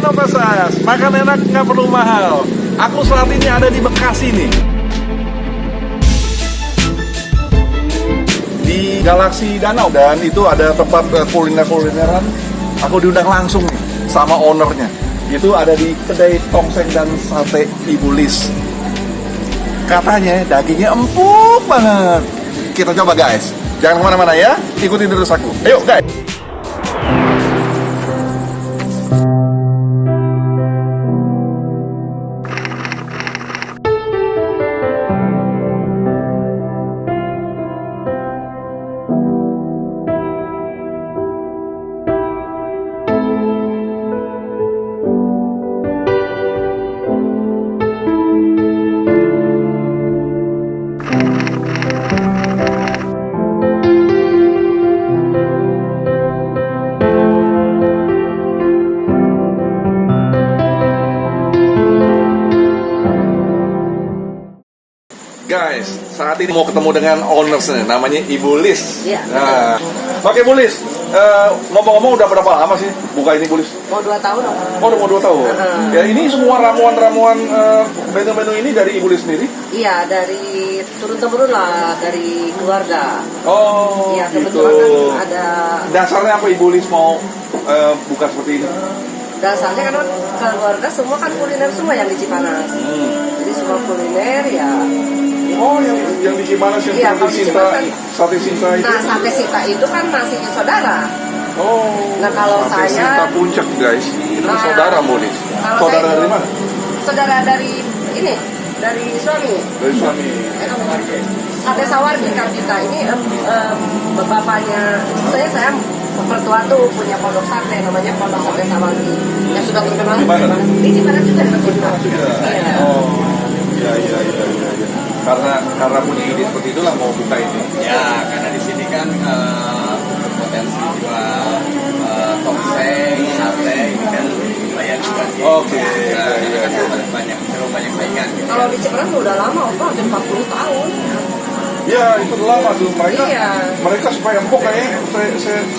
Novasas, makan enak nggak perlu mahal. Aku saat ini ada di Bekasi nih, di Galaksi Danau, dan itu ada tempat kulineran. Aku diundang langsung nih sama ownernya. Itu ada di kedai tongseng dan sate Ibu Lis. Katanya dagingnya empuk banget. Kita coba guys. Jangan kemana-mana ya. Ikutin terus aku. Ayo guys. Guys, saat ini mau ketemu dengan ownersnya, namanya Ibu Lis. Iya. Nah, oke Bu Lis, ngomong-ngomong udah berapa lama sih buka ini Bu Lis? Mau 2 tahun dong. Oh, udah mau 2 tahun. Ya, ini semua ramuan-ramuan menu-menu ini dari Ibu Lis sendiri? Iya, dari turun-temurun lah, dari keluarga. Oh, Iya, gitu. kebetulan kan ada Dasarnya apa Ibu Lis mau buka seperti ini? dasarnya kan keluarga semua kan kuliner semua yang di Cipanas. Jadi semua kuliner ya. Oh, yang di Cipanas yang Iya, sate kalau di Sinta, Cipanas kan- sate Sinta itu? Nah, sate Sita itu kan masih saudara. Oh, Nah, kalau sate saya- Sinta Puncak guys, itu Nah, saudara Bu Lis. kalau Saudara saya dari itu- mana? Saudara dari ini, dari suami. Dari suami. Sate Sawargi kan kita ini bapaknya saya mertua tuh punya pondok sate namanya Pondok Sate Sawargi yang sudah terkenal Di mana? di Cipanas juga di Cipanas. Iya. Oh, iya. Karena punya ide seperti itulah mau buka ini. Ya, karena di sini kan berpotensi jual tongseng, sate, ini kan lumayan juga sih. Oke, Ya, iya. kan terlalu banyak saingan. Gitu. Kalau di Cipanas udah lama, hampir 40 tahun. Ya, itu lama tuh mereka. Iya. Mereka supaya empuk kayaknya.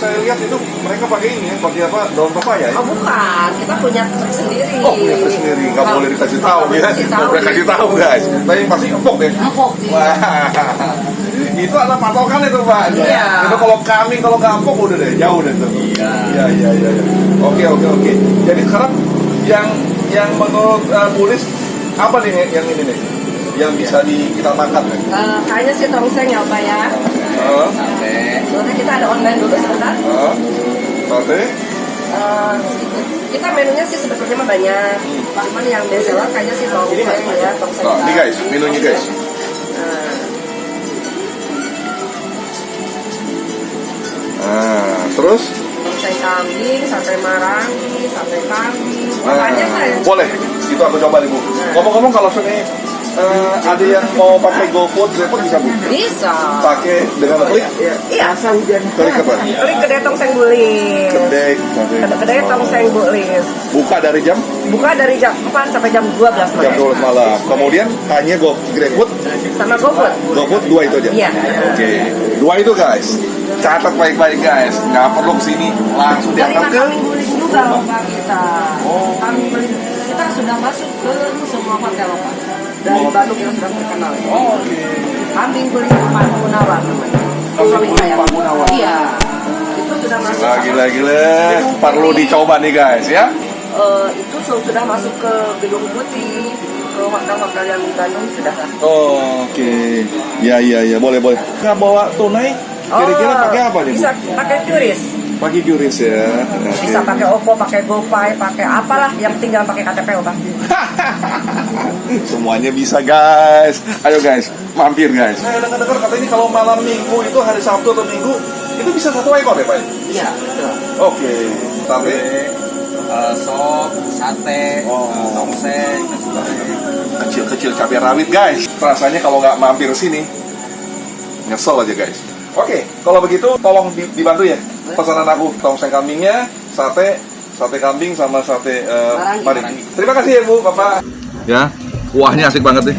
Saya lihat itu mereka pakai ini ya, pakai apa? Daun pepaya ya. Oh bukan, kita punya trik sendiri. Oh, punya trik sendiri, nggak boleh dikasih tahu ya. Nggak boleh kasih tahu guys. Tapi pasti empuk deh. Empuk, iya. Wah, itu adalah patokan itu Pak. Iya. Itu kalau kami kalau nggak empuk udah deh, jauh deh tuh. Iya. Oke. Jadi sekarang yang menurut Bulis apa nih yang ini nih? Yang bisa kita makan nih? Kayaknya sih tongseng ya Pak ya. Sate. Soalnya kita ada online dulu sebentar. Sate. Kita menunya sih sebetulnya mah banyak. Cuman yang best seller kayaknya sih tongseng ya, tongseng. Oh, ini guys, menunya guys. Terus? Tongseng kambing, sate marangi, sate kambing, banyak lah ya. Boleh, itu aku coba nih Bu. Ngomong-ngomong kalau ini ada yang mau pakai GoFood bisa Bu? Bisa. Pakai dengan klik? Iya. Klik apa? Klik kedai tongseng bulis. Kedai tongseng bulis. Buka dari jam? Buka dari jam 4 sampai jam 12 malam. Jam 12 malam. Kemudian hanya GrabFood, Sama GoFood. GoFood 2 itu aja? Iya. Oke, 2 itu guys. Catat baik-baik guys. Nggak perlu kesini, langsung Dari diantar ke... kambing bulis juga loh Pak kita. Kambing bulis kita sudah masuk ke semua hotel loh Pak. Dari Bandung yang sudah terkenal. Oke. Kambing bulis Pak Gunawan namanya. Suami saya. Pak Gunawan. Iya. Itu sudah masuk. Gila. Perlu dicoba nih guys ya. Itu sudah masuk ke Gedung Putih, ke hotel-hotel yang di Bandung sudah lah. Oke. Ya, boleh. Nggak bawa tunai? Kira-kira pakai apa nih Bu? Bisa pakai QRIS. Pakai QRIS ya. Oke. Bisa pakai OVO, pakai GoPay, pakai apalah, yang penting jangan pakai KTP Pak. Semuanya bisa guys. Ayo guys, mampir guys. Saya dengar katanya kalau malam minggu itu hari Sabtu atau Minggu itu bisa 1 ekor ya Pak? Iya, betul. Oke. Tapi Sop, sate, tongseng, dan sebagainya. kecil-kecil cabai rawit guys. Rasanya kalau nggak mampir sini nyesel aja guys. Oke, kalau begitu tolong dibantu ya pesanan aku, tongseng kambingnya, sate kambing sama sate marangi. Terima kasih ya Bu, Bapak. Ya, kuahnya asik banget nih.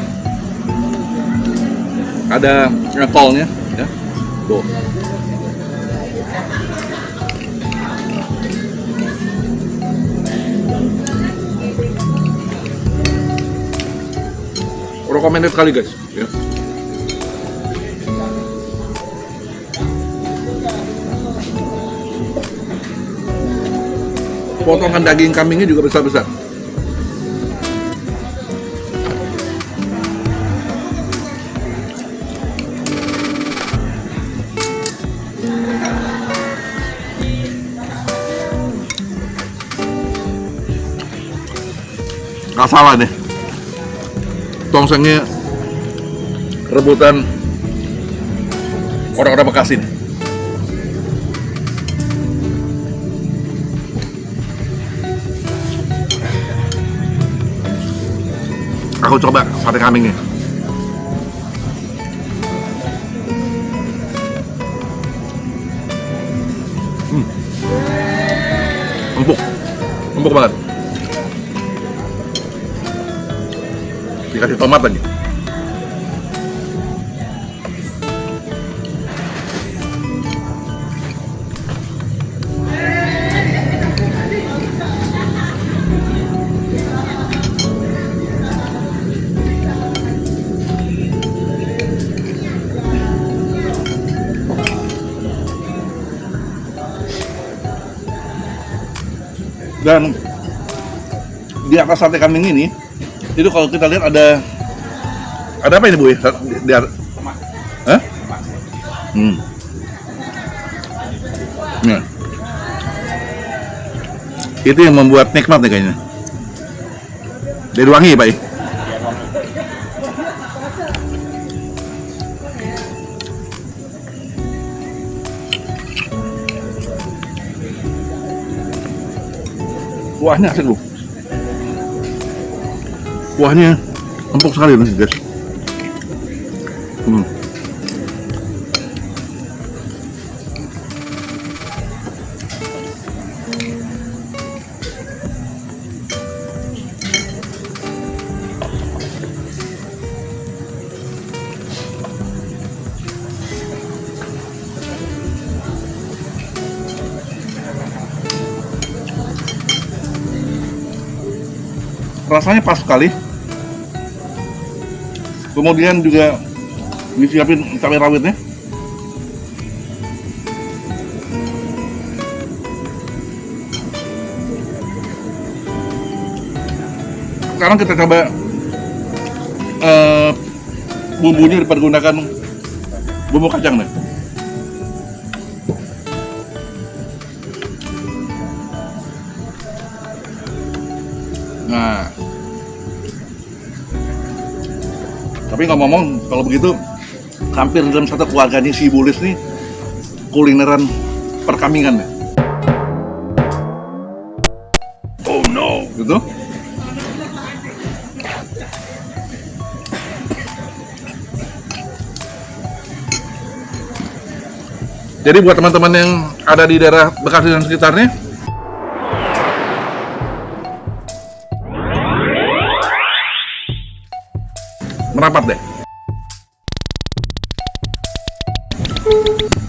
Ada tolnya, ya. Tuh. recommended kali guys. Ya. Potongan daging kambingnya juga besar-besar. Nggak salah nih, tongsengnya rebutan orang-orang Bekasi nih. Aku coba sate kambingnya. Empuk banget. Dikasih tomat lagi. Dan di atas sate kambing ini, itu kalau kita lihat ada apa ini Bu? Hah? Nah. Itu yang membuat nikmat nih kayaknya. Dari wangi Pak. Kuahnya asik loh. Kuahnya empuk sekali nih guys. Rasanya pas sekali. Kemudian juga disiapin cabai rawitnya. Sekarang kita coba bumbunya dipergunakan bumbu kacang nih. Nah, tapi ngomong-ngomong kalau begitu hampir dalam satu keluarganya si Bulis nih kulineran perkambingan ya. Oh no, gitu. Jadi buat teman-teman yang ada di daerah Bekasi dan sekitarnya, merapat deh.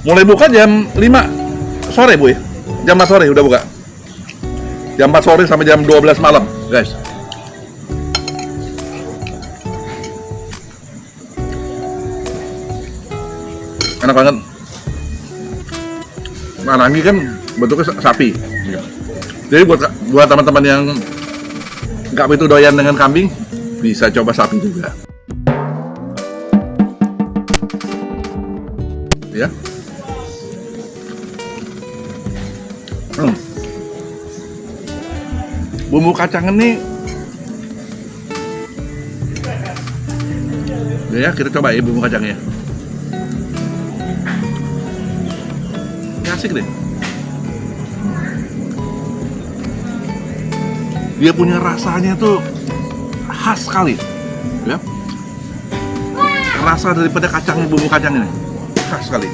Mulai buka jam 5 sore Bu ya. Jam 4 sore udah buka. Jam 4 sore sampai jam 12 malam guys. Enak banget. Marangi kan bentuknya sapi. Jadi buat teman-teman yang nggak begitu doyan dengan kambing, bisa coba sapi juga. Ya. Bumbu kacang ini ya, kita coba ya bumbu kacangnya. Ini asik deh. Dia punya rasanya tuh khas sekali, ya. Rasa daripada kacangnya, bumbu kacang ini khas sekali.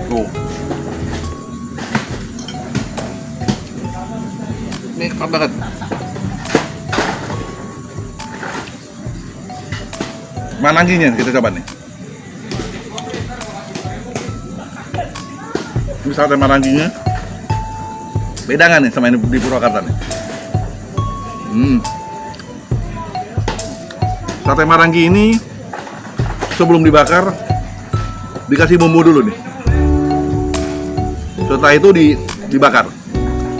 Tuh. Mantap banget. Manangginya kita coba nih. Ini sate manangginya beda nggak nih sama ini di Purwakarta nih? Sate maranggi ini sebelum dibakar dikasih bumbu dulu nih. Setelah itu dibakar.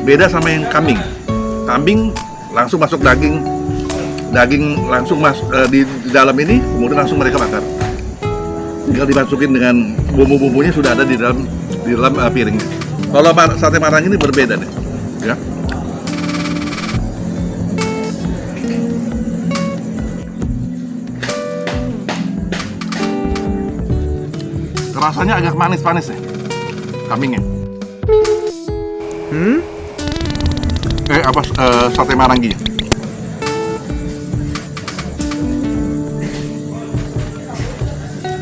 Beda sama yang kambing. Kambing langsung masuk daging langsung di dalam ini, kemudian langsung mereka bakar. Tinggal dimasukin dengan bumbu-bumbunya sudah ada di dalam piringnya. Kalau sate maranggi ini berbeda nih, ya. Rasanya agak manis-manis ya, kambingnya. Sate maranggi.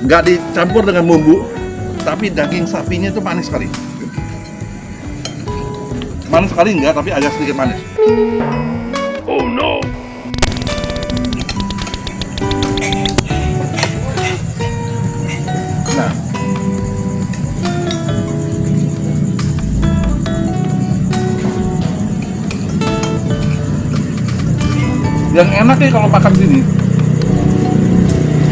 Nggak dicampur dengan bumbu, tapi daging sapinya itu manis sekali. Manis sekali enggak, tapi agak sedikit manis. Oh no. Nah, yang enak nih kalau makan sini,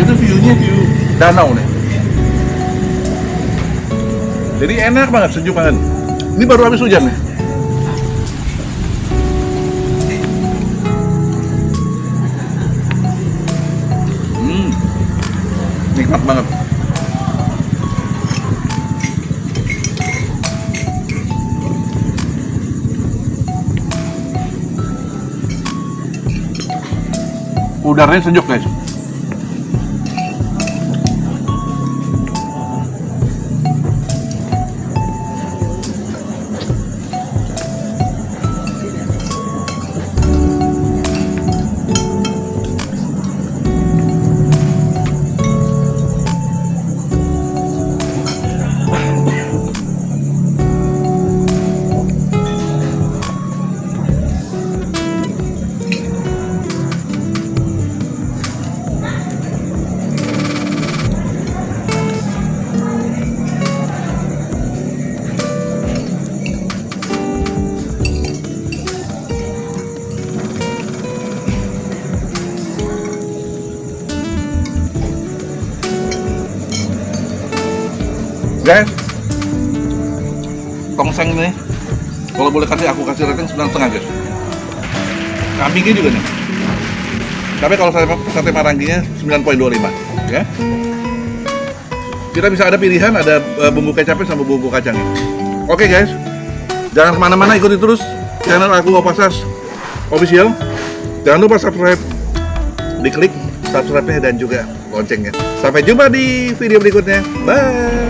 itu view-nya view danau nih. Jadi enak banget, sejuk banget. Ini baru habis hujan nih. Nikmat banget. Udaranya sejuk guys. Guys, tongseng ini kalau boleh aku kasih rating 9,5 guys. Kambingnya juga nih. Tapi kalau sate marangginya 9,25 ya. Kita bisa ada pilihan, ada bumbu kecapnya sama bumbu kacangnya. Oke guys, jangan kemana-mana, ikuti terus channel aku Wapasas Official. Jangan lupa subscribe, diklik subscribe-nya dan juga loncengnya. Sampai jumpa di video berikutnya. Bye.